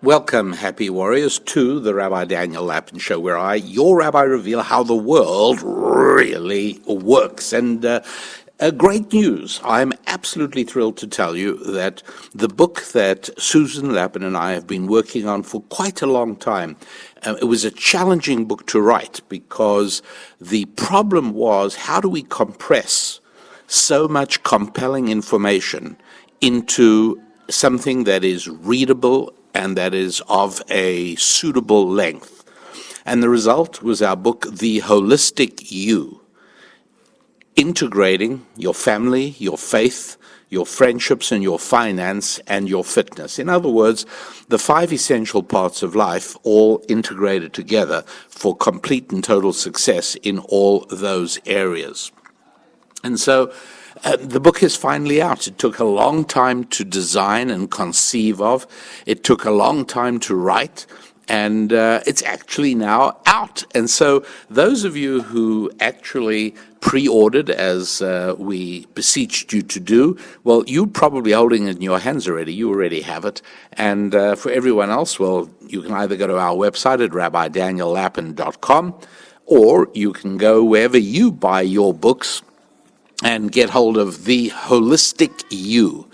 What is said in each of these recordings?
Welcome, happy warriors, to the Rabbi Daniel Lapin Show, where I, your rabbi, reveal how the world really works. And great news. I'm absolutely thrilled to tell you that the book that Susan Lapin and I have been working on for quite a long time, it was a challenging book to write because the problem was, how do we compress so much compelling information into something that is readable and that is of a suitable length? And the result was our book, The Holistic You, integrating your family, your faith, your friendships, and your finance, and your fitness. In other words, the 5 essential parts of life all integrated together for complete and total success in all those areas. And so the book is finally out. It took a long time to design and conceive of. It took a long time to write, and it's actually now out. And so those of you who actually pre-ordered, as we beseeched you to do, well, you're probably holding it in your hands already. You already have it. And for everyone else, well, you can either go to our website at rabbidaniellapin.com, or you can go wherever you buy your books and get hold of The Holistic You.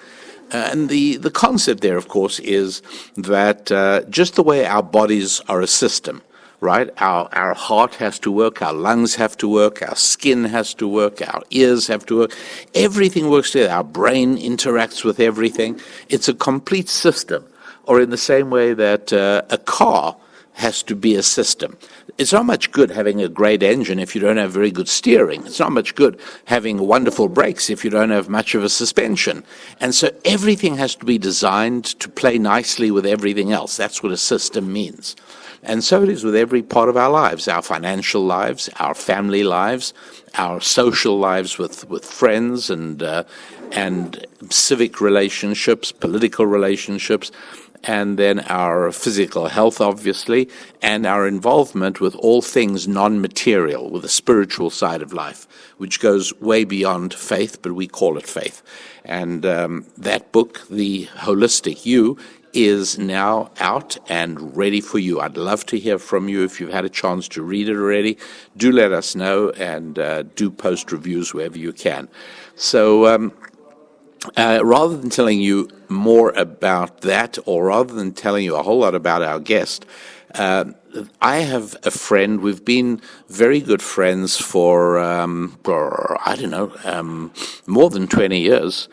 And the concept there, of course, is that just the way our bodies are a system, right? Our heart has to work, our lungs have to work, our skin has to work, our ears have to work. Everything works together. Our brain interacts with everything. It's a complete system. Or in the same way that a car has to be a system. It's not much good having a great engine if you don't have very good steering. It's not much good having wonderful brakes if you don't have much of a suspension. And so everything has to be designed to play nicely with everything else. That's what a system means. And so it is with every part of our lives, our financial lives, our family lives, our social lives with friends and civic relationships, political relationships, and then our physical health, obviously, and our involvement with all things non-material, with the spiritual side of life, which goes way beyond faith, but we call it faith. And that book, The Holistic You, is now out and ready for you. I'd love to hear from you. If you've had a chance to read it already, do let us know, and do post reviews wherever you can. So rather than telling you more about that, or rather than telling you a whole lot about our guest, I have a friend. We've been very good friends for I don't know, more than 20 years.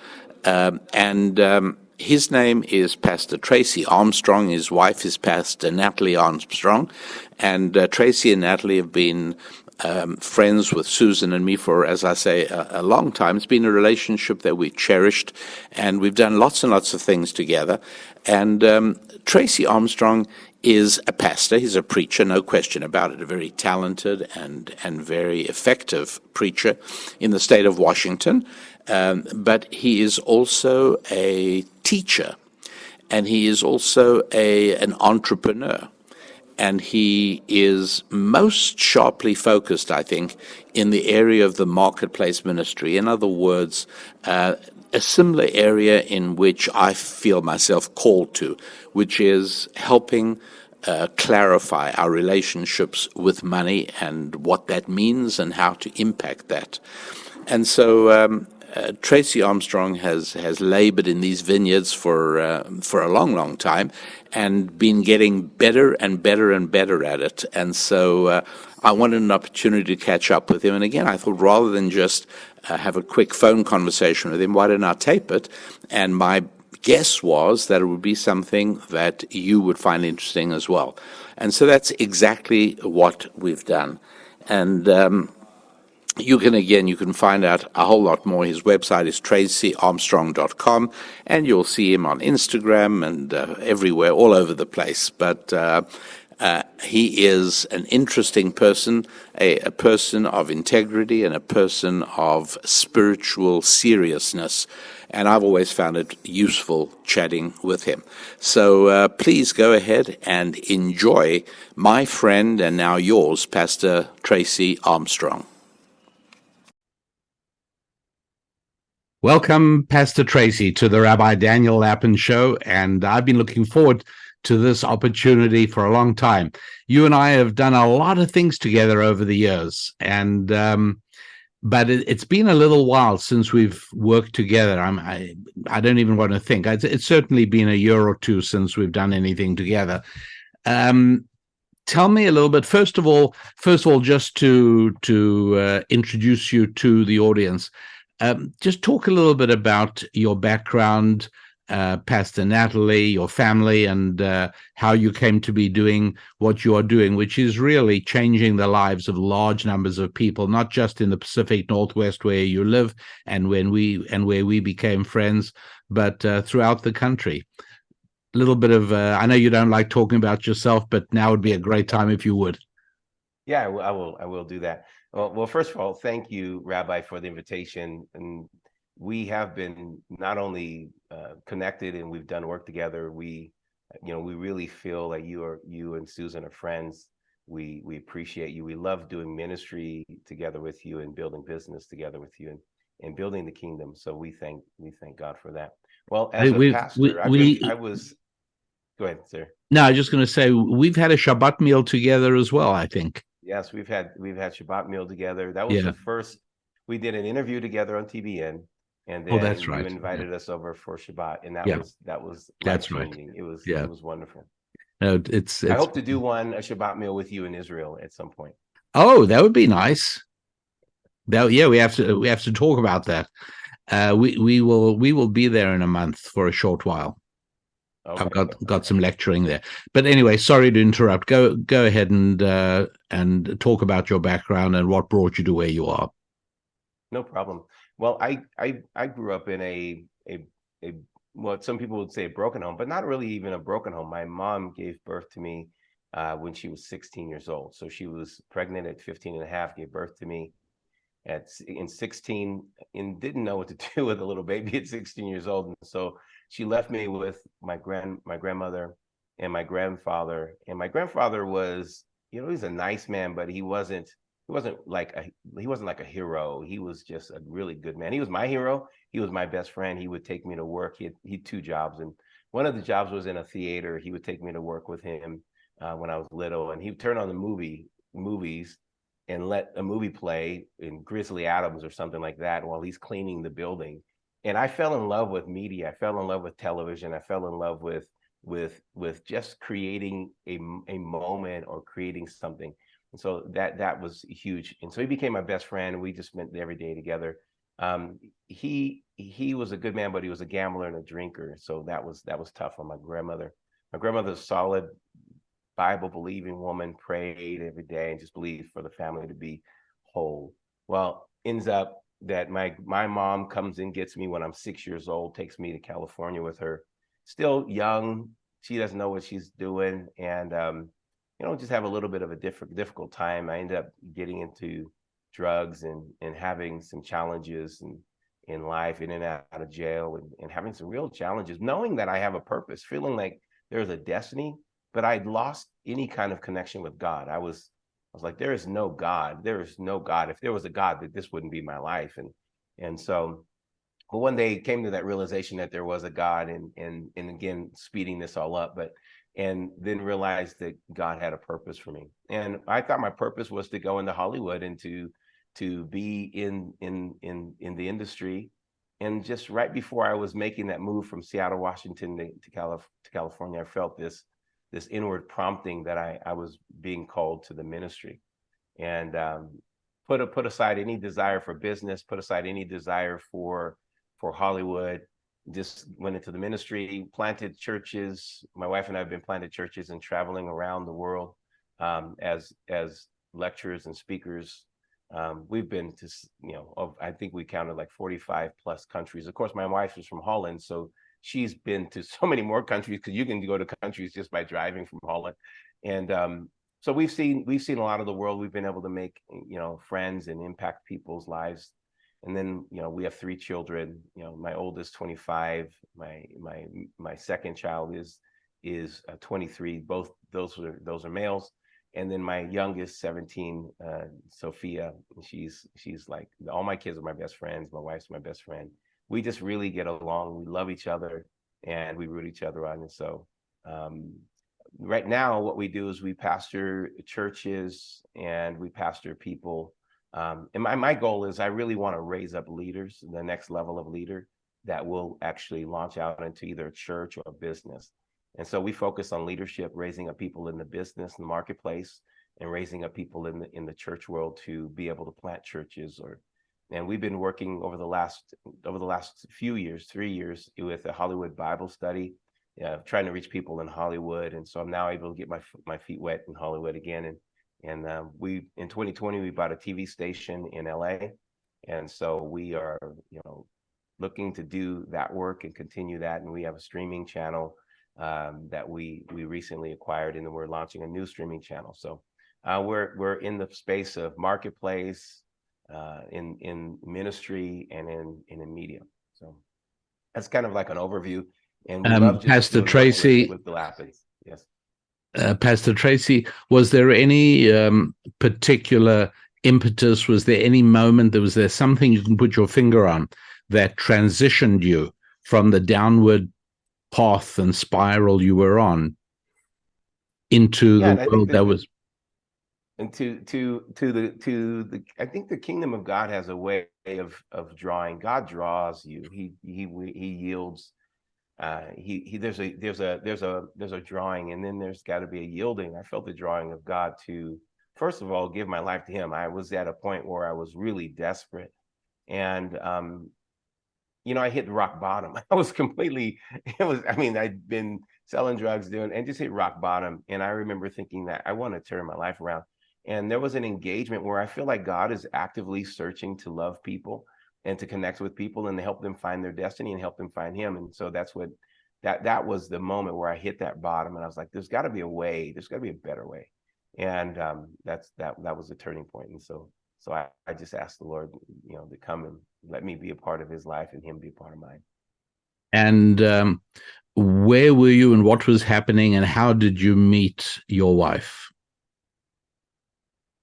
And his name is Pastor Tracy Armstrong. His wife is Pastor Natalie Armstrong. And Tracy and Natalie have been friends with Susan and me for, as I say, a long time. It's been a relationship that we've cherished, and we've done lots and lots of things together. And Tracy Armstrong is a pastor. He's a preacher, no question about it, a very talented and very effective preacher in the state of Washington. But he is also a teacher, and he is also an entrepreneur. And he is most sharply focused, I think, in the area of the marketplace ministry. In other words, a similar area in which I feel myself called to, which is helping clarify our relationships with money and what that means and how to impact that. And so Tracy Armstrong has labored in these vineyards for a long, long time, and been getting better and better and better at it. And so I wanted an opportunity to catch up with him. And again, I thought, rather than just have a quick phone conversation with him, why don't I tape it? And my guess was that it would be something that you would find interesting as well. And so that's exactly what we've done. And you can find out a whole lot more. His website is tracyarmstrong.com, and you'll see him on Instagram and everywhere, all over the place. But he is an interesting person, a person of integrity and a person of spiritual seriousness. And I've always found it useful chatting with him. So please go ahead and enjoy my friend, and now yours, Pastor Tracy Armstrong. Welcome, Pastor Tracy, to the Rabbi Daniel Lapin Show, and I've been looking forward to this opportunity for a long time. You and I have done a lot of things together over the years, and but it's been a little while since we've worked together. I don't even want to think. It's certainly been a year or two since we've done anything together. Tell me a little bit. First of all, just to introduce you to the audience. Just talk a little bit about your background, Pastor Natalie, your family, and how you came to be doing what you are doing, which is really changing the lives of large numbers of people, not just in the Pacific Northwest where you live and where we became friends, but throughout the country. A little bit of, I know you don't like talking about yourself, but now would be a great time if you would. Yeah, I will do that. Well, first of all, thank you, Rabbi, for the invitation. And we have been not only connected and we've done work together. We really feel like you and Susan are friends. We appreciate you. We love doing ministry together with you and building business together with you and building the kingdom. So we thank God for that. Well, as a pastor, I was. Go ahead, sir. No, I was just going to say we've had a Shabbat meal together as well, I think. Yes, we've had Shabbat meal together. That was the first. We did an interview together on TBN, and then that's right. You invited us over for Shabbat, and that was that's right. It was wonderful. No, it's. I hope to do a Shabbat meal with you in Israel at some point. Oh, that would be nice. We have to talk about that. We will be there in a month for a short while. Okay. I've got some lecturing there, but anyway, sorry to interrupt. Go ahead and talk about your background and what brought you to where you are. No problem. Well, I grew up in a what some people would say a broken home, but not really even a broken home. My mom gave birth to me when she was 16 years old. So she was pregnant at 15 and a half, gave birth to me in 16, and didn't know what to do with a little baby at 16 years old. And so she left me with my grandmother and my grandfather. And my grandfather was, he's a nice man, but he wasn't like a hero. He was just a really good man. He was my hero. He was my best friend. He would take me to work. He had 2 jobs, and one of the jobs was in a theater. He would take me to work with him when I was little, and he would turn on the movies and let a movie play in Grizzly Adams or something like that while he's cleaning the building. And I fell in love with media. I fell in love with television. I fell in love with just creating a moment or creating something. And so that was huge. And so he became my best friend. We just spent every day together. He was a good man, but he was a gambler and a drinker. So that was tough on my grandmother. My grandmother's solid Bible believing woman, prayed every day and just believed for the family to be whole. Well, ends up that my mom comes and gets me when I'm 6 years old, takes me to California with her. Still young, she doesn't know what she's doing, and just have a little bit of a difficult time. I ended up getting into drugs and having some challenges in life, in and out of jail, and having some real challenges, knowing that I have a purpose, feeling like there's a destiny, but I'd lost any kind of connection with God. I was like, there is no God. There is no God. If there was a God, that this wouldn't be my life. And so, but one day came to that realization that there was a God, and again, speeding this all up, and then realized that God had a purpose for me. And I thought my purpose was to go into Hollywood and to be in the industry. And just right before I was making that move from Seattle, Washington to California, I felt this inward prompting that I was being called to the ministry, and put aside any desire for business, put aside any desire for Hollywood, just went into the ministry, planted churches. My wife and I have been planted churches and traveling around the world as lecturers and speakers. We've been to, I think we counted like 45 plus countries. Of course, my wife is from Holland, so she's been to so many more countries, because you can go to countries just by driving from Holland. And so we've seen a lot of the world. We've been able to make, friends and impact people's lives. And then, we have 3 children. My oldest 25, my second child is 23. Both those are males. And then my youngest 17, Sophia, she's like, all my kids are my best friends. My wife's my best friend. we just really get along. We love each other, and we root each other on. And so right now, what we do is we pastor churches and we pastor people. And my goal is I really want to raise up leaders, the next level of leader that will actually launch out into either a church or a business. And so we focus on leadership, raising up people in the business and marketplace, and raising up people in the church world to be able to plant churches. And we've been working over the last few years, 3 years, with a Hollywood Bible study, trying to reach people in Hollywood. And so I'm now able to get my feet wet in Hollywood again. And we in 2020 we bought a TV station in LA, and so we are looking to do that work and continue that. And we have a streaming channel that we recently acquired, and then we're launching a new streaming channel. So we're in the space of marketplace, in ministry, and in media. So that's kind of like an overview. And we love just Pastor doing Tracy, with the Lapins. Yes. Pastor Tracy, was there any particular impetus? Was there any moment? Was there something you can put your finger on that transitioned you from the downward path and spiral you were on into the world that was? And to the I think the kingdom of God has a way of drawing. God draws you. He yields. There's a drawing, and then there's got to be a yielding. I felt the drawing of God to, first of all, give my life to him. I was at a point where I was really desperate, and I hit rock bottom. I'd been selling drugs, and just hit rock bottom. And I remember thinking that I want to turn my life around. And there was an engagement where I feel like God is actively searching to love people and to connect with people and to help them find their destiny and help them find him. And so that's what that was the moment where I hit that bottom, and I was like, there's got to be a way. There's got to be a better way. And that was the turning point. And so I just asked the Lord, to come and let me be a part of his life and him be a part of mine. And where were you, and what was happening, and how did you meet your wife?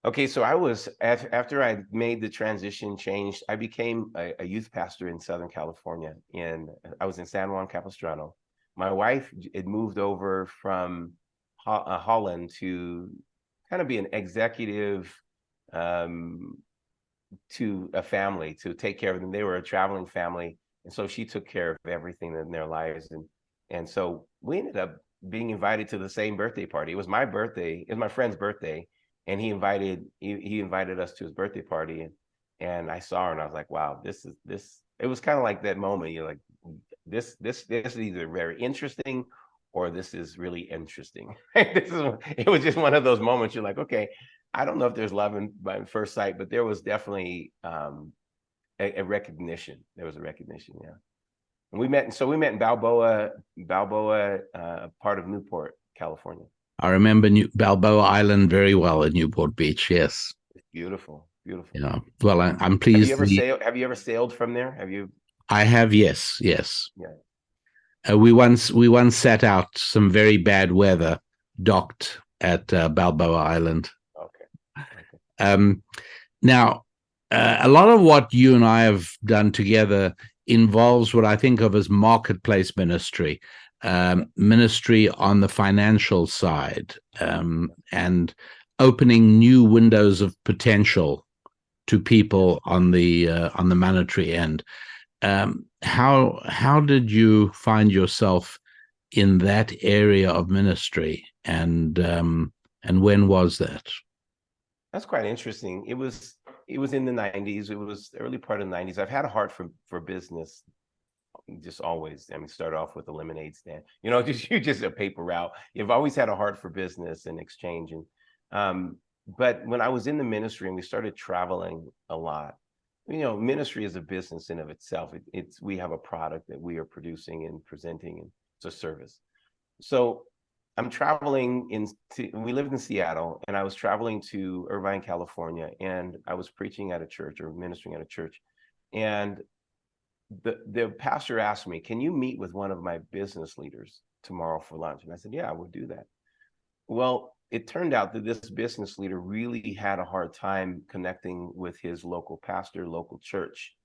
Okay, so I was, after I made the transition, changed, I became a youth pastor in Southern California. I was in San Juan Capistrano. My wife had moved over from Holland to kind of be an executive to a family, to take care of them. They were a traveling family, and so she took care of everything in their lives. And so we ended up being invited to the same birthday party. It was my birthday. It was my friend's birthday. And he invited us to his birthday party, and I saw her, and I was like, wow, this. It was kind of like that moment. You're like, this is either very interesting or this is really interesting. It was just one of those moments. You're like, okay, I don't know if there's love by first sight, but there was definitely a recognition. There was a recognition, yeah. And we met in Balboa, part of Newport, California. I remember Balboa Island very well at Newport Beach. Yes, it's beautiful. Well, I'm pleased. Have you ever sailed from there? Have you? I have. Yes. Yeah. We once sat out some very bad weather, docked at Balboa Island. Okay. Now, a lot of what you and I have done together involves what I think of as marketplace ministry. Ministry on the financial side, and opening new windows of potential to people on the monetary end. How did you find yourself in that area of ministry, and when was that? That's quite interesting. It was in the 90s. It was the early part of the 90s. I've had a heart for business. Just always. I mean, start off with a lemonade stand, just a paper route. You've always had a heart for business and exchange. And but when I was in the ministry and we started traveling a lot, ministry is a business in of itself. We have a product that we are producing and presenting, and it's a service. So I'm traveling we lived in Seattle, and I was traveling to Irvine, California, and I was preaching at a church or ministering at a church. And the pastor asked me, can you meet with one of my business leaders tomorrow for lunch? And I said, yeah, I would do that. Well, it turned out that this business leader really had a hard time connecting with his local pastor, local church.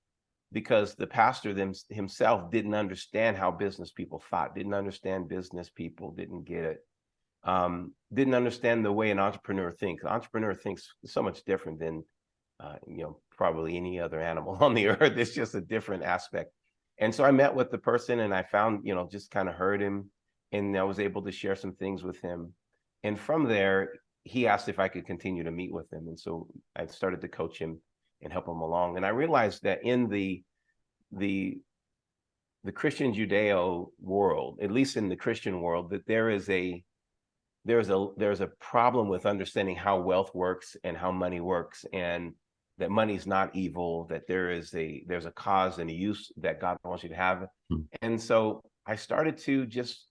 because the pastor himself didn't understand how business people thought, didn't understand business people, didn't get it, didn't understand the way an entrepreneur thinks. An entrepreneur thinks so much different than probably any other animal on the earth. It's just a different aspect. And so I met with the person, and I found, just kind of heard him, and I was able to share some things with him. And from there, he asked if I could continue to meet with him. And so I started to coach him and help him along. And I realized that in the Christian Judeo world, at least in the Christian world, that there's a problem with understanding how wealth works and how money works, and that money's not evil, that there's a cause and a use that God wants you to have. And so I started to just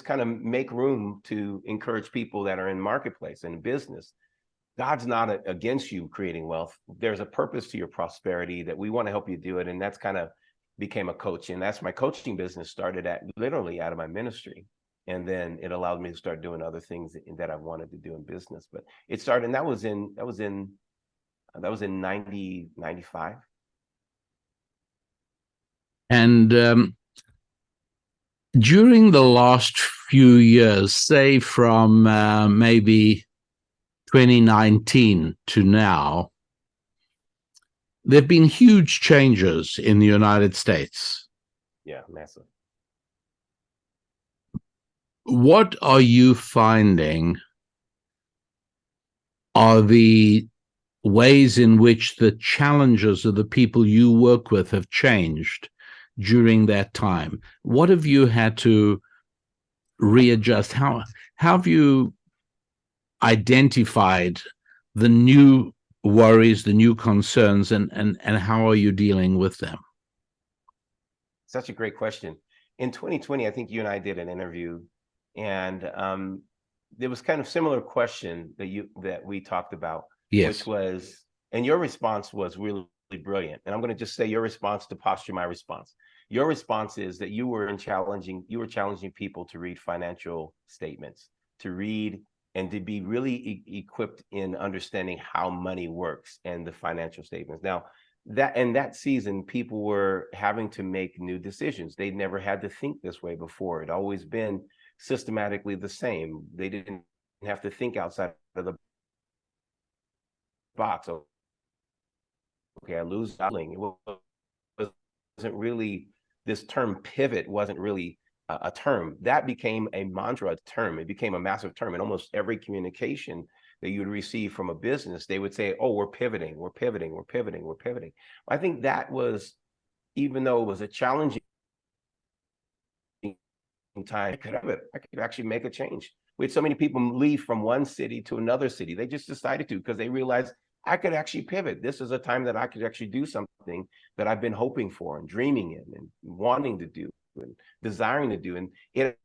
kind of make room to encourage people that are in marketplace and business. God's not against you creating wealth. There's a purpose to your prosperity that we want to help you do it. And that's kind of became a coach. And that's my coaching business started literally out of my ministry. And then it allowed me to start doing other things that I wanted to do in business. But it started, and that was in 95. And during the last few years, say from maybe 2019 to now, there have been huge changes in the United States. Yeah, massive. What are you finding are the ways in which the challenges of the people you work with have changed during that time? What have you had to readjust? How have you identified the new worries, the new concerns, and how are you dealing with them? Such a great question. In 2020, I think you and I did an interview, and there was kind of similar question that we talked about, yes, which was, and your response was really brilliant. And I'm going to just say your response to posture my response. Your response is that you were challenging people to read financial statements, to read and to be really equipped in understanding how money works and the financial statements. Now, that season, people were having to make new decisions. They'd never had to think this way before. It'd always been systematically the same. They didn't have to think outside of the box. Okay, I lose doubling. It wasn't really, this term pivot wasn't really a term. That became a mantra term. It became a massive term. In almost every communication that you would receive from a business, they would say, oh, we're pivoting, we're pivoting, we're pivoting, we're pivoting. I think that was, even though it was a challenging time, I could actually make a change. We had so many people leave from one city to another city. They just decided to, because they realized I could actually pivot. This is a time that I could actually do something that I've been hoping for and dreaming in and wanting to do and desiring to do. And it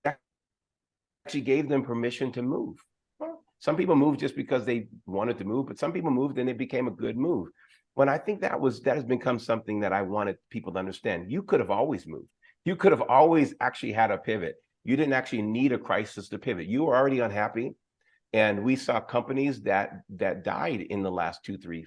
actually gave them permission to move. Well, some people moved just because they wanted to move, but some people moved and it became a good move. When I think that has become something that I wanted people to understand. You could have always moved. You could have always actually had a pivot. You didn't actually need a crisis to pivot. You were already unhappy. And we saw companies that died in the last 2-3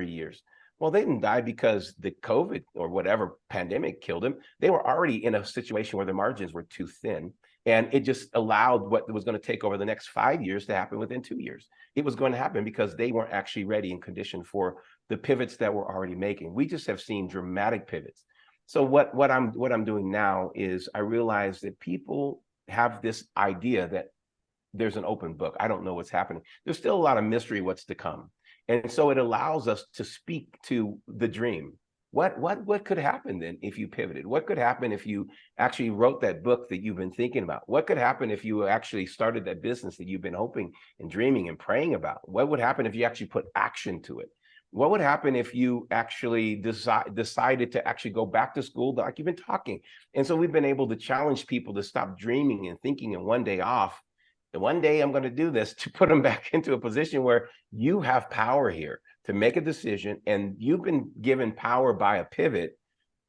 years. Well, they didn't die because the COVID or whatever pandemic killed them. They were already in a situation where the margins were too thin. And it just allowed what was going to take over the next 5 years to happen within 2 years. It was going to happen because they weren't actually ready and conditioned for the pivots that we're already making. We just have seen dramatic pivots. So what I'm doing now is I realize that people have this idea that there's an open book. I don't know what's happening. There's still a lot of mystery what's to come. And so it allows us to speak to the dream. What could happen then if you pivoted? What could happen if you actually wrote that book that you've been thinking about? What could happen if you actually started that business that you've been hoping and dreaming and praying about? What would happen if you actually put action to it? What would happen if you actually decided to actually go back to school like you've been talking? And so we've been able to challenge people to stop dreaming and thinking and one day off. And one day I'm going to do this, to put them back into a position where you have power here to make a decision, and you've been given power by a pivot.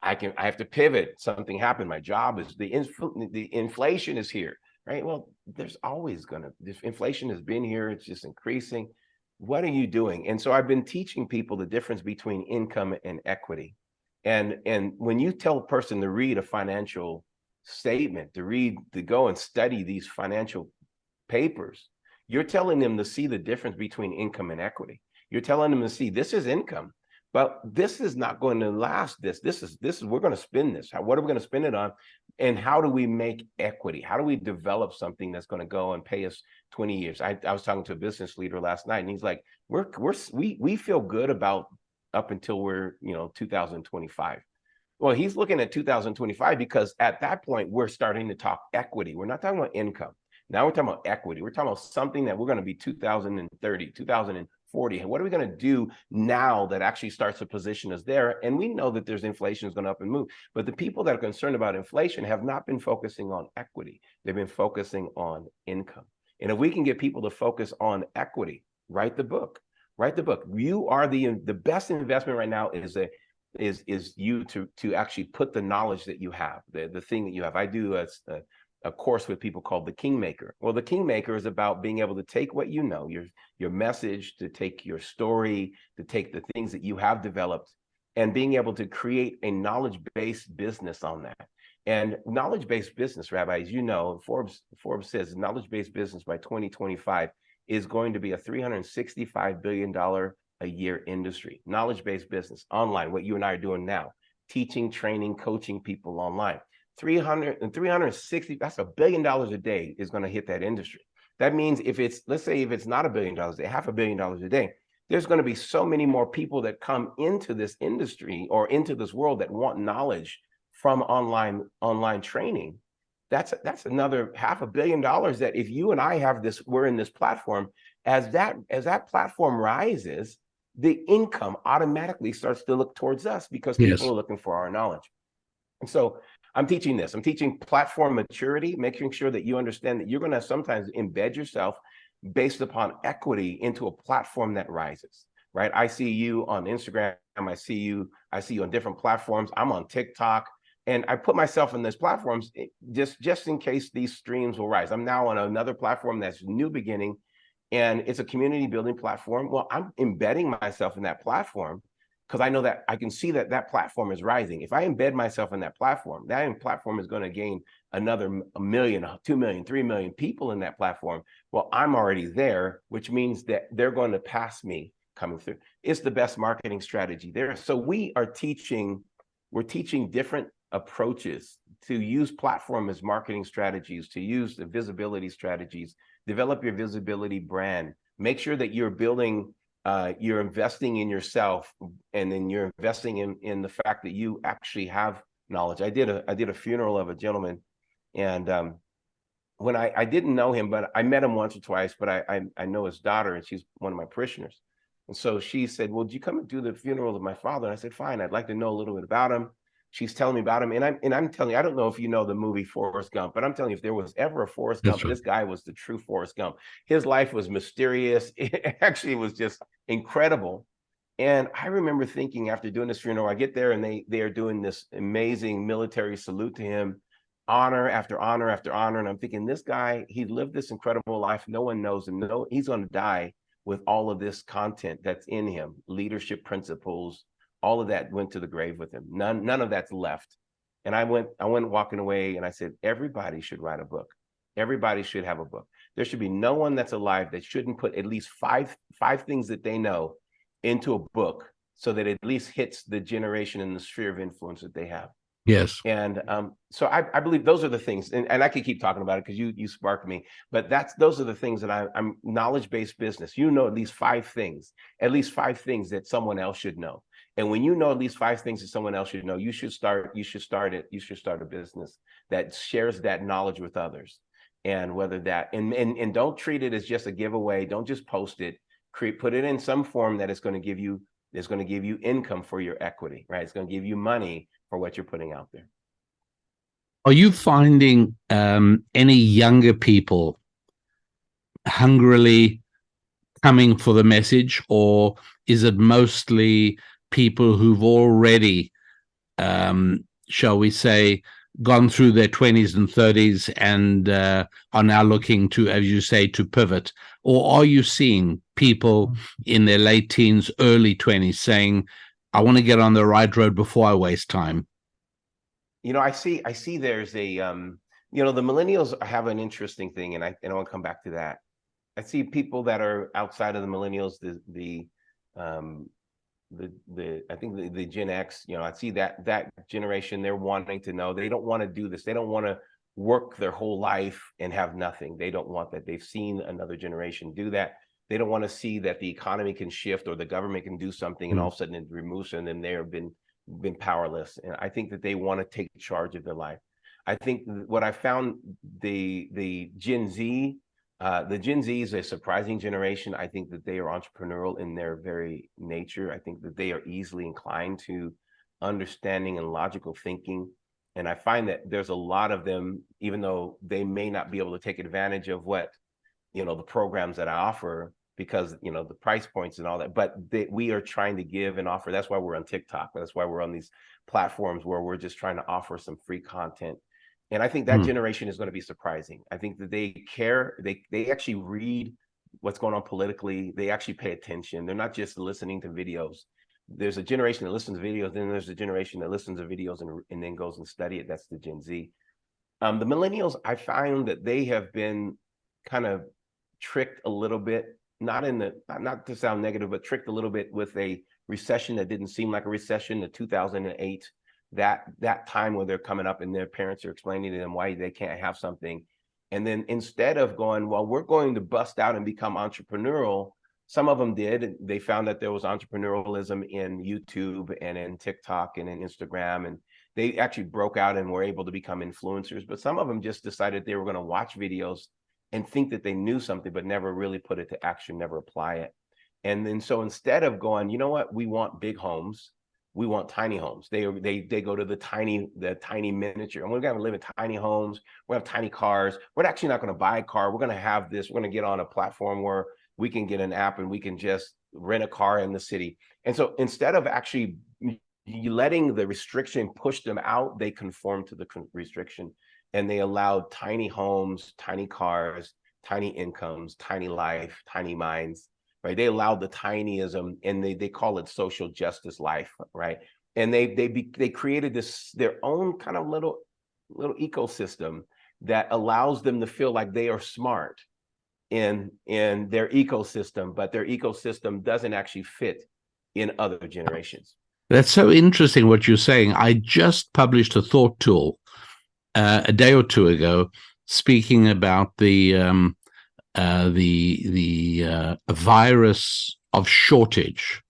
I have to pivot. Something happened. My job is the inflation is here, right? Well, there's always this inflation has been here. It's just increasing. What are you doing? And so I've been teaching people the difference between income and equity. And when you tell a person to read a financial statement, to go and study these financial papers, you're telling them to see the difference between income and equity. You're telling them to see this is income, but this is not going to last. This is we're going to spend this. What are we going to spend it on? And how do we make equity? How do we develop something that's going to go and pay us 20 years? I was talking to a business leader last night, and he's like, we feel good about up until we're 2025. Well, he's looking at 2025 because at that point we're starting to talk equity. We're not talking about income. Now we're talking about equity. We're talking about something that we're going to be 2030, 2040. And what are we going to do now that actually starts to position us there? And we know that there's inflation is going to up and move. But the people that are concerned about inflation have not been focusing on equity. They've been focusing on income. And if we can get people to focus on equity, write the book. Write the book. You are the best investment right now is you to actually put the knowledge that you have, the thing that you have. I do a course with people called the Kingmaker. Well, the Kingmaker is about being able to take what you know, your message, to take your story, to take the things that you have developed, and being able to create a knowledge-based business on that. And knowledge-based business, Rabbi, as you know, Forbes says knowledge-based business by 2025 is going to be a $365 billion a year industry. Knowledge-based business, online, what you and I are doing now, teaching, training, coaching people online. 360, that's $1 billion a day is going to hit that industry. That means let's say if it's not $1 billion, $500 million a day, there's going to be so many more people that come into this industry or into this world that want knowledge from online training. That's another $500 million that if you and I have this, we're in this platform, as that platform rises, the income automatically starts to look towards us because people are looking for our knowledge. And so I'm teaching this. I'm teaching platform maturity, making sure that you understand that you're going to sometimes embed yourself based upon equity into a platform that rises, right? I see you on Instagram. I see you on different platforms. I'm on TikTok. And I put myself in these platforms just in case these streams will rise. I'm now on another platform that's New Beginning, and it's a community building platform. Well, I'm embedding myself in that platform because I know that I can see that platform is rising. If I embed myself in that platform is going to gain another 1 million, 2 million, 3 million people in that platform. Well, I'm already there, which means that they're going to pass me coming through. It's the best marketing strategy there. So we're teaching different approaches to use platform as marketing strategies, to use the visibility strategies, develop your visibility brand, make sure that you're building, you're investing in yourself, and then you're investing in the fact that you actually have knowledge. I did a funeral of a gentleman, and when I didn't know him, but I met him once or twice, but I know his daughter, and she's one of my parishioners. And so she said, well, do you come and do the funeral of my father? And I said, fine, I'd like to know a little bit about him. She's telling me about him, and I'm telling you, I don't know if you know the movie Forrest Gump, but I'm telling you, if there was ever a Forrest Gump, this guy was the true Forrest Gump. His life was mysterious. It actually was just incredible. And I remember thinking after doing this funeral, I get there and they are doing this amazing military salute to him, honor after honor after honor. And I'm thinking, this guy, he lived this incredible life. No one knows him. No, he's going to die with all of this content that's in him, leadership principles. All of that went to the grave with him. None of that's left. And I went walking away, and I said, everybody should write a book. Everybody should have a book. There should be no one that's alive that shouldn't put at least five things that they know into a book, so that it at least hits the generation and the sphere of influence that they have. Yes. And so I believe those are the things, and I could keep talking about it because you sparked me, but those are the things that I'm knowledge-based business. You know, at least five things that someone else should know. And when you know at least 5 things that someone else should know, you should start a business that shares that knowledge with others. And whether that, and don't treat it as just a giveaway. Don't just post it. Put it in some form that is going to give you income for your equity, right? It's going to give you money for what you're putting out there. Are you finding any younger people hungrily coming for the message, or is it mostly people who've already, shall we say, gone through their 20s and 30s and are now looking to, as you say, to pivot? Or are you seeing people in their late teens, early 20s saying, I want to get on the right road before I waste time. I see there's a the millennials have an interesting thing, and I want to come back to that. I see people that are outside of the millennials, um I think the Gen X, I see that generation. They're wanting to know, they don't want to do this, they don't want to work their whole life and have nothing. They don't want that. They've seen another generation do that. They don't want to see that the economy can shift or the government can do something and all of a sudden it removes them and they have been powerless. And I think that they want to take charge of their life. I think what I found, the Gen Z, the Gen Z is a surprising generation. I think that they are entrepreneurial in their very nature. I think that they are easily inclined to understanding and logical thinking. And I find that there's a lot of them, even though they may not be able to take advantage of what, the programs that I offer, because, the price points and all that, but we are trying to give and offer. That's why we're on TikTok. That's why we're on these platforms where we're just trying to offer some free content. And I think that generation is going to be surprising. I think that they care. They actually read what's going on politically. They actually pay attention. They're not just listening to videos. There's a generation that listens to videos, then there's a generation that listens to videos and then goes and study it. That's the Gen Z. The millennials, I find that they have been kind of tricked a little bit, not to sound negative, but tricked a little bit with a recession that didn't seem like a recession, the 2008, that time where they're coming up and their parents are explaining to them why they can't have something. And then instead of going, well, we're going to bust out and become entrepreneurial, some of them did. They found that there was entrepreneurialism in YouTube and in TikTok and in Instagram, and they actually broke out and were able to become influencers. But some of them just decided they were going to watch videos and think that they knew something, but never really put it to action, never apply it. And then so instead of going, you know what, we want big homes, we want tiny homes. They go to the tiny miniature, and we're going to live in tiny homes. We have tiny cars. We're actually not going to buy a car. We're going to have this. We're going to get on a platform where we can get an app and we can just rent a car in the city. And so instead of actually letting the restriction push them out, they conform to the restriction, and they allowed tiny homes, tiny cars, tiny incomes, tiny life, tiny minds. Right, they allowed the tinyism, and they call it social justice life, right? And they created their own kind of little ecosystem that allows them to feel like they are smart in their ecosystem, but their ecosystem doesn't actually fit in other generations. That's so interesting what you're saying. I just published a thought tool a day or two ago, speaking about the virus of shortage,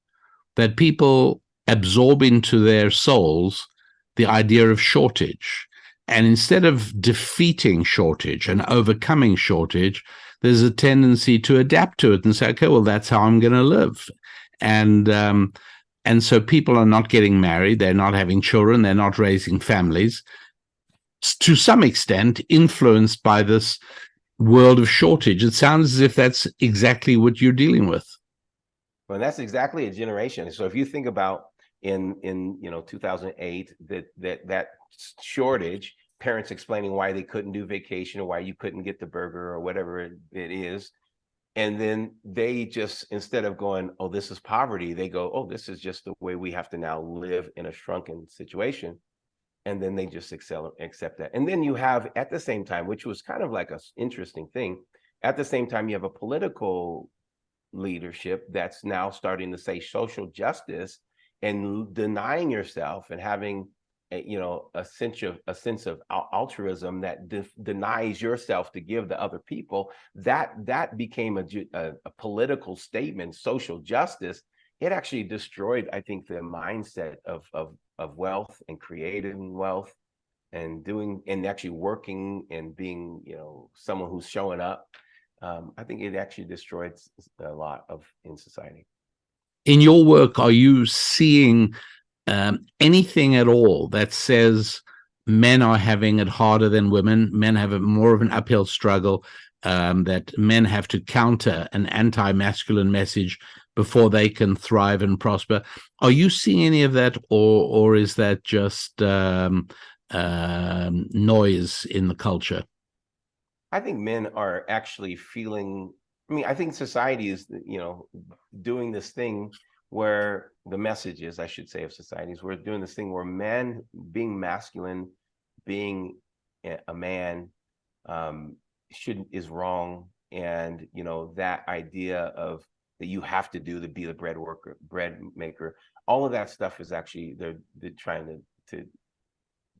that people absorb into their souls the idea of shortage. And instead of defeating shortage and overcoming shortage, there's a tendency to adapt to it and say, okay, well, that's how I'm going to live. And so people are not getting married, they're not having children, they're not raising families, to some extent influenced by this world of shortage. It sounds as if that's exactly what you're dealing with. Well, that's exactly a generation. So if you think about in 2008, that shortage, parents explaining why they couldn't do vacation or why you couldn't get the burger or whatever it is. And then they just, instead of going, oh, this is poverty, they go, oh, this is just the way we have to now live in a shrunken situation. And then they just accept that. And then you have, at the same time, which was kind of like an interesting thing, at the same time, you have a political leadership that's now starting to say social justice and denying yourself and having a sense of altruism that denies yourself to give to other people. That became a political statement. Social justice, it actually destroyed, I think, the mindset of wealth and creating wealth and doing and actually working and being someone who's showing up. I think it actually destroyed a lot in society. In your work, are you seeing anything at all that says men are having it harder than women, men have more of an uphill struggle, that men have to counter an anti-masculine message before they can thrive and prosper? Are you seeing any of that, or is that just noise in the culture? I think men are actually feeling, I think society is, doing this thing where the messages, I should say, of societies, we're doing this thing where man being masculine, being a man, is wrong. And that idea of that you have to do to be the bread maker, all of that stuff is actually they're trying to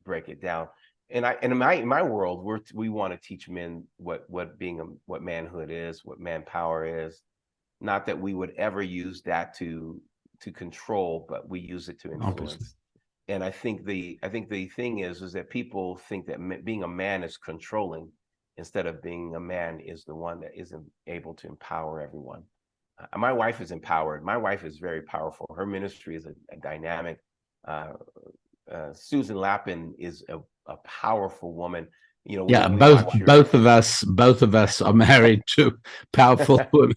break it down. And in my world, we want to teach men what manhood is, what manpower is. Not that we would ever use that to control, but we use it to influence. Obviously. And I think the thing is that people think that being a man is controlling, instead of being a man is the one that isn't able to empower everyone. My wife is empowered. My wife is very powerful. Her ministry is a dynamic. Susan Lapin is a powerful woman. Yeah, both of us are married to powerful women.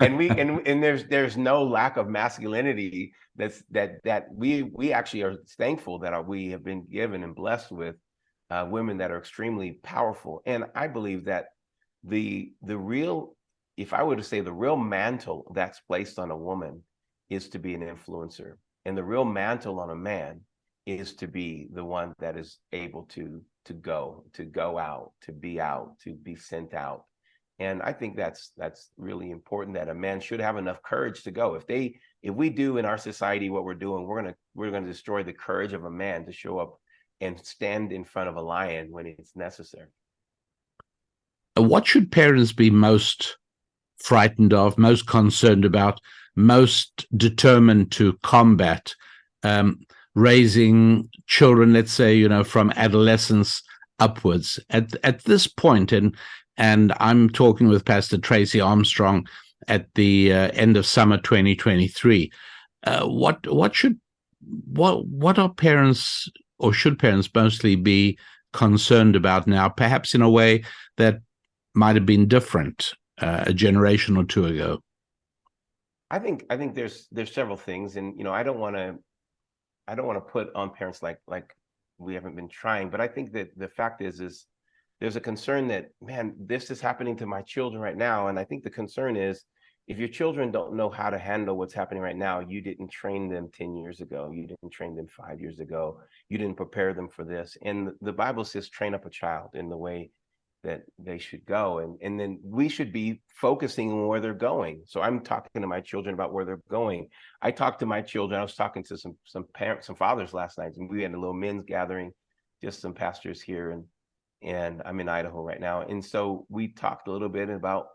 and there's no lack of masculinity that we actually are thankful that we have been given and blessed with women that are extremely powerful. And I believe that the real, if I were to say, the real mantle that's placed on a woman is to be an influencer, and the real mantle on a man is to be the one that is able to go out, to be sent out. And I think that's really important, that a man should have enough courage to go. If we do in our society what we're doing, we're gonna destroy the courage of a man to show up and stand in front of a lion when it's necessary. What should parents be most frightened of, most concerned about, most determined to combat, raising children, let's say, from adolescence upwards at this point? And I'm talking with Pastor Tracey Armstrong at the end of summer 2023. What are parents, or should parents mostly be concerned about now, perhaps in a way that might have been different a generation or two ago? I think there's several things, and I don't want to put on parents like we haven't been trying, but I think that the fact is there's a concern that, man, this is happening to my children right now. And I think the concern is, if your children don't know how to handle what's happening right now, you didn't train them 10 years ago, you didn't train them 5 years ago, you didn't prepare them for this. And the Bible says, train up a child in the way that they should go. And then we should be focusing on where they're going. So I'm talking to my children about where they're going. I talked to my children. I was talking to some parents, some fathers last night, and we had a little men's gathering, just some pastors here, and I'm in Idaho right now. And so we talked a little bit about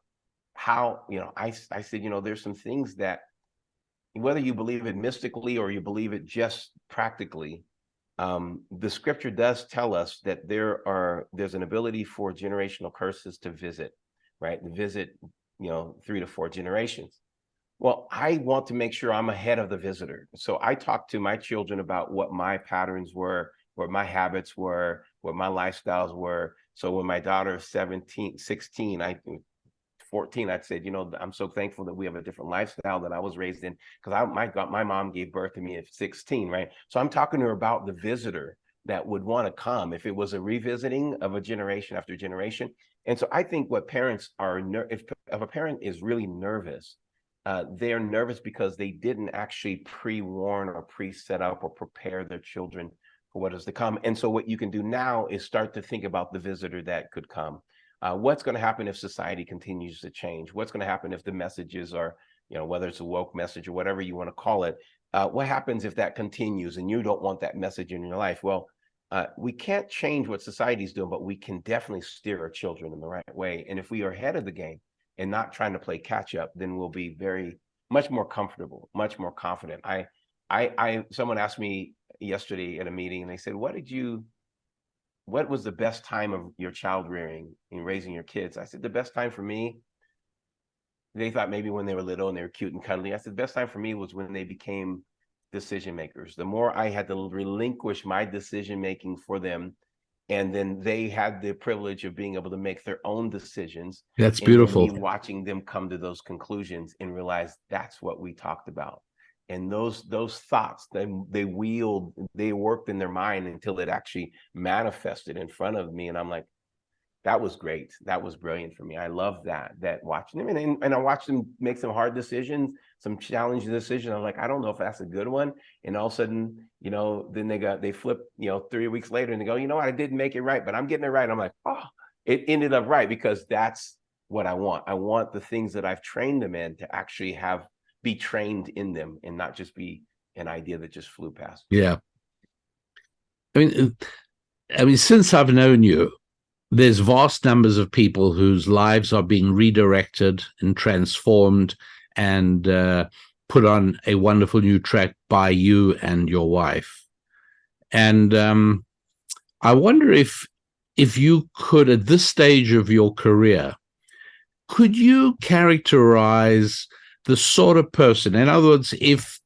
how, I said, there's some things that, whether you believe it mystically or you believe it just practically, the scripture does tell us that there's an ability for generational curses to visit, right? Visit, 3 to 4 generations. Well, I want to make sure I'm ahead of the visitor. So I talked to my children about what my patterns were, what my habits were, what my lifestyles were. So when my daughter is 17, 16, 14, I said, I'm so thankful that we have a different lifestyle than I was raised in, because my mom gave birth to me at 16, right? So I'm talking to her about the visitor that would want to come if it was a revisiting of a generation after generation. And so I think what parents are, if a parent is really nervous, they're nervous because they didn't actually pre-warn or pre-set up or prepare their children for what is to come. And so what you can do now is start to think about the visitor that could come. What's going to happen if society continues to change? What's going to happen if the messages are, whether it's a woke message or whatever you want to call it, what happens if that continues and you don't want that message in your life? Well, we can't change what society's doing, but we can definitely steer our children in the right way. And if we are ahead of the game and not trying to play catch up, then we'll be much more comfortable, much more confident. Someone asked me yesterday at a meeting, and they said, what was the best time of your child rearing and raising your kids? I said, the best time for me, they thought maybe when they were little and they were cute and cuddly. I said, the best time for me was when they became decision makers. The more I had to relinquish my decision making for them, and then they had the privilege of being able to make their own decisions. That's beautiful. And me watching them come to those conclusions and realize that's what we talked about. And those thoughts, they worked in their mind until it actually manifested in front of me. And I'm like, that was great. That was brilliant for me. I love that watching him, and I watched him make some hard decisions, some challenging decisions. I'm like, I don't know if that's a good one. And all of a sudden, then they flip, 3 weeks later, and they go, you know what, I didn't make it right, but I'm getting it right. I'm like, oh, it ended up right, because that's what I want. I want the things that I've trained them in to actually be trained in them, and not just be an idea that just flew past. Yeah. I mean, since I've known you, there's vast numbers of people whose lives are being redirected and transformed and put on a wonderful new track by you and your wife. And I wonder if you could, at this stage of your career, could you characterize the sort of person? In other words, if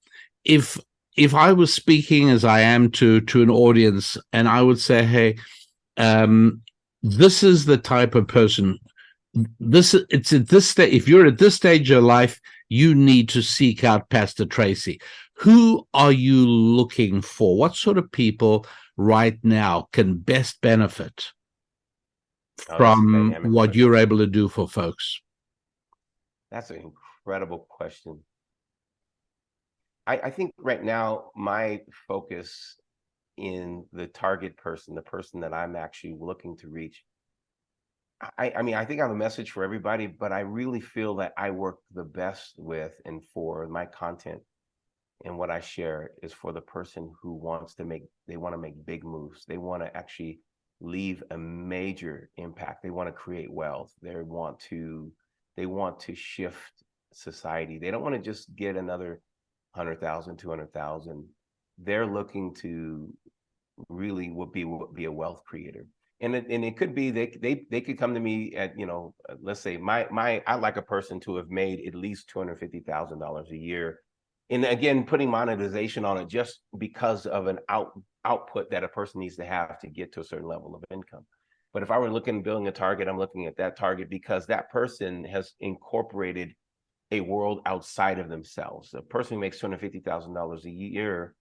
I was speaking as I am to an audience, and I would say, hey, this is the type of person. It's at this stage. If you're at this stage of life, you need to seek out Pastor Tracy. Who are you looking for? What sort of people right now can best benefit from what question. you're able to do for folks? That's an incredible question. I think right now my focus in the target person, the person that I'm actually looking to reach, I mean, I think I have a message for everybody, but I really feel that I work the best with and for my content, and what I share is for the person who want to make big moves. They want to actually leave a major impact. They want to create wealth. They want to shift society. They don't want to just get another 100,000, 200,000. They're looking to really be a wealth creator. And it could be they could come to me at, let's say I like a person to have made at least $250,000 a year. And again, putting monetization on it just because of an output that a person needs to have to get to a certain level of income. But if I were looking at building a target, I'm looking at that target because that person has incorporated a world outside of themselves. A person who makes $250,000 a year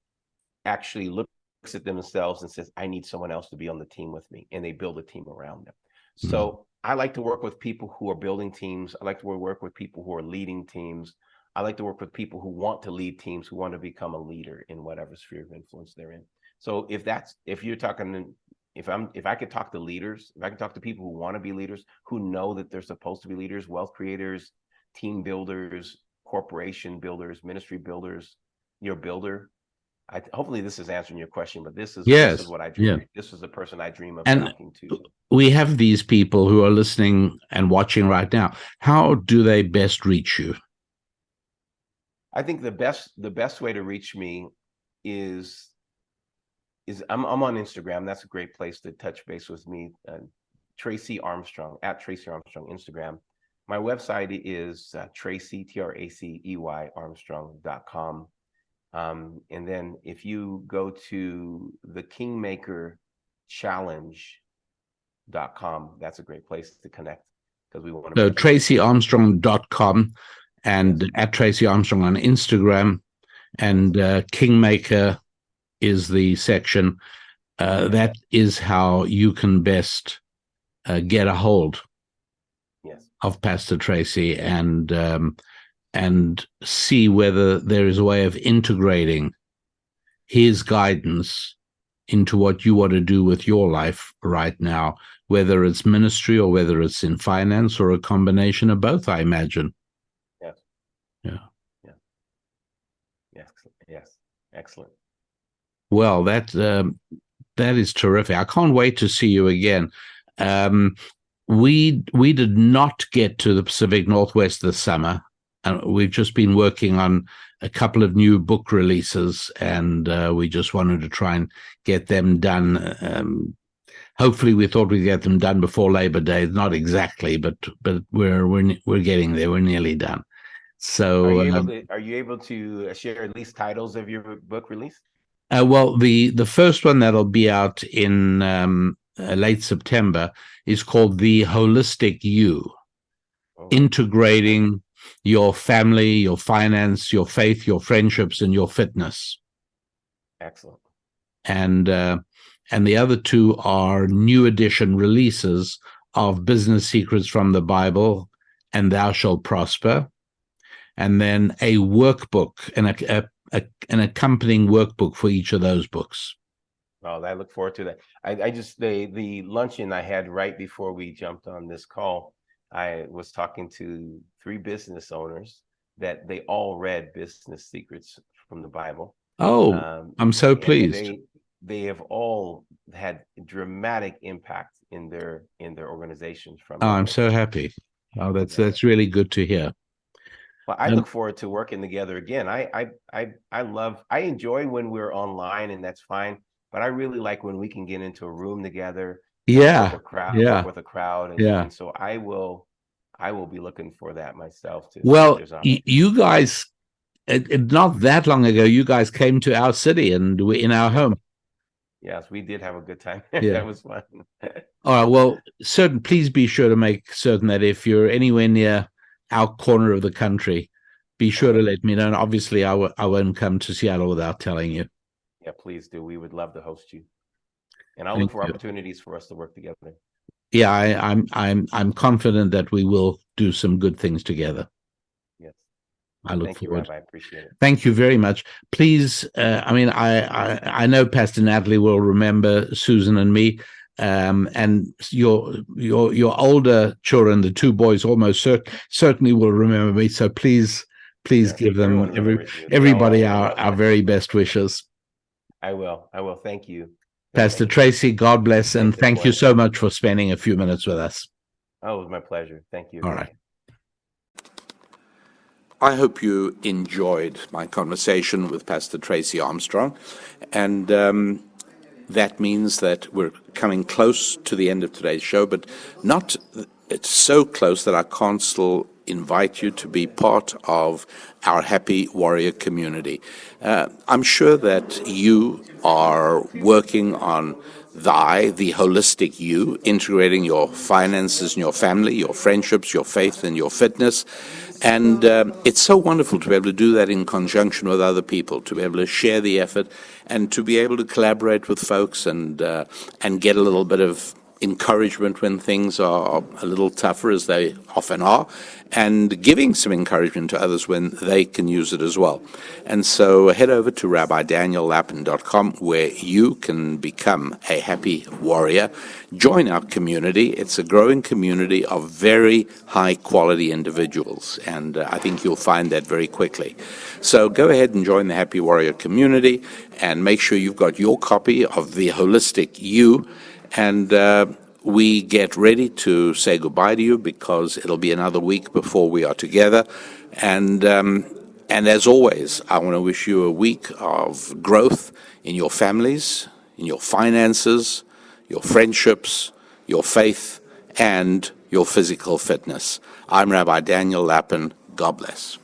actually looks at themselves and says, I need someone else to be on the team with me, and they build a team around them. Mm-hmm. So I like to work with people who are building teams. I like to work with people who are leading teams. I like to work with people who want to lead teams, who want to become a leader in whatever sphere of influence they're in. So if I could talk to leaders, if I could talk to people who want to be leaders, who know that they're supposed to be leaders, wealth creators, team builders, corporation builders, ministry builders, your builder. Hopefully this is answering your question, but this is what I dream. Yeah. This is the person I dream of talking to. We have these people who are listening and watching right now. How do they best reach you? I think the best way to reach me is I'm on Instagram. That's a great place to touch base with me. Tracey Armstrong, at Tracey Armstrong, Instagram. My website is Tracey, Tracey Armstrong.com. And then if you go to the Kingmaker Challenge.com, that's a great place to connect, because we want to. So TraceyArmstrong.com and yes. At Tracey Armstrong on Instagram, and Kingmaker is the section. That is how you can best get a hold of Pastor Tracy and see whether there is a way of integrating his guidance into what you want to do with your life right now, whether it's ministry or whether it's in finance or a combination of both, I imagine. Yes. Yeah. Yeah. Yes. Excellent. Well, that is terrific. I can't wait to see you again. We did not get to the Pacific Northwest this summer. And we've just been working on a couple of new book releases, and we just wanted to try and get them done. Hopefully, we thought we'd get them done before Labor Day. Not exactly, but we're getting there. We're nearly done. So, are you able to share at least titles of your book release? Well, the first one that'll be out in late September is called The Holistic You, integrating your family, your finance, your faith, your friendships, and your fitness. Excellent. And the other two are new edition releases of Business Secrets from the Bible and Thou Shalt Prosper, and then a workbook and an accompanying workbook for each of those books. Well, I look forward to that. I just the luncheon I had right before we jumped on this call, I was talking to 3 business owners that they all read Business Secrets from the Bible. Oh, I'm so pleased. And they have all had dramatic impact in their organizations from it. I'm so happy. Oh, that's really good to hear. Well, I look forward to working together again. I enjoy when we're online, and that's fine. But I really like when we can get into a room together. Yeah, work with a crowd. And so I will be looking for that myself too. Well, you guys, not that long ago, you guys came to our city and we're in our home. Yes, we did have a good time. Yeah. That was fun. All right. Well, please be sure to make certain that if you're anywhere near our corner of the country, be sure to let me know. And obviously, I won't come to Seattle without telling you. Yeah, please do. We would love to host you, and I'll look for opportunities for us to work together. Yeah, I'm confident that we will do some good things together. Yes, I look forward. Rabbi. I appreciate it. Thank you very much. Please, I know Pastor Natalie will remember Susan and me, and your older children, the 2 boys, almost certainly will remember me. So please give them everybody our very best wishes. I will. Thank you. Pastor Tracy, God bless, and thank you so much for spending a few minutes with us. Oh, it was my pleasure. Thank you. All right. I hope you enjoyed my conversation with Pastor Tracy Armstrong, and that means that we're coming close to the end of today's show, but not it's so close that I can't still invite you to be part of our Happy Warrior community. I'm sure that you are working on the holistic you, integrating your finances and your family, your friendships, your faith, and your fitness. And it's so wonderful to be able to do that in conjunction with other people, to be able to share the effort and to be able to collaborate with folks and get a little bit of encouragement when things are a little tougher, as they often are, and giving some encouragement to others when they can use it as well. And so head over to RabbiDanielLapin.com, where you can become a happy warrior. Join our community. It's a growing community of very high-quality individuals, and I think you'll find that very quickly. So go ahead and join the Happy Warrior community, and make sure you've got your copy of The Holistic You. And we get ready to say goodbye to you, because it'll be another week before we are together. And as always, I want to wish you a week of growth in your families, in your finances, your friendships, your faith, and your physical fitness. I'm Rabbi Daniel Lapin. God bless.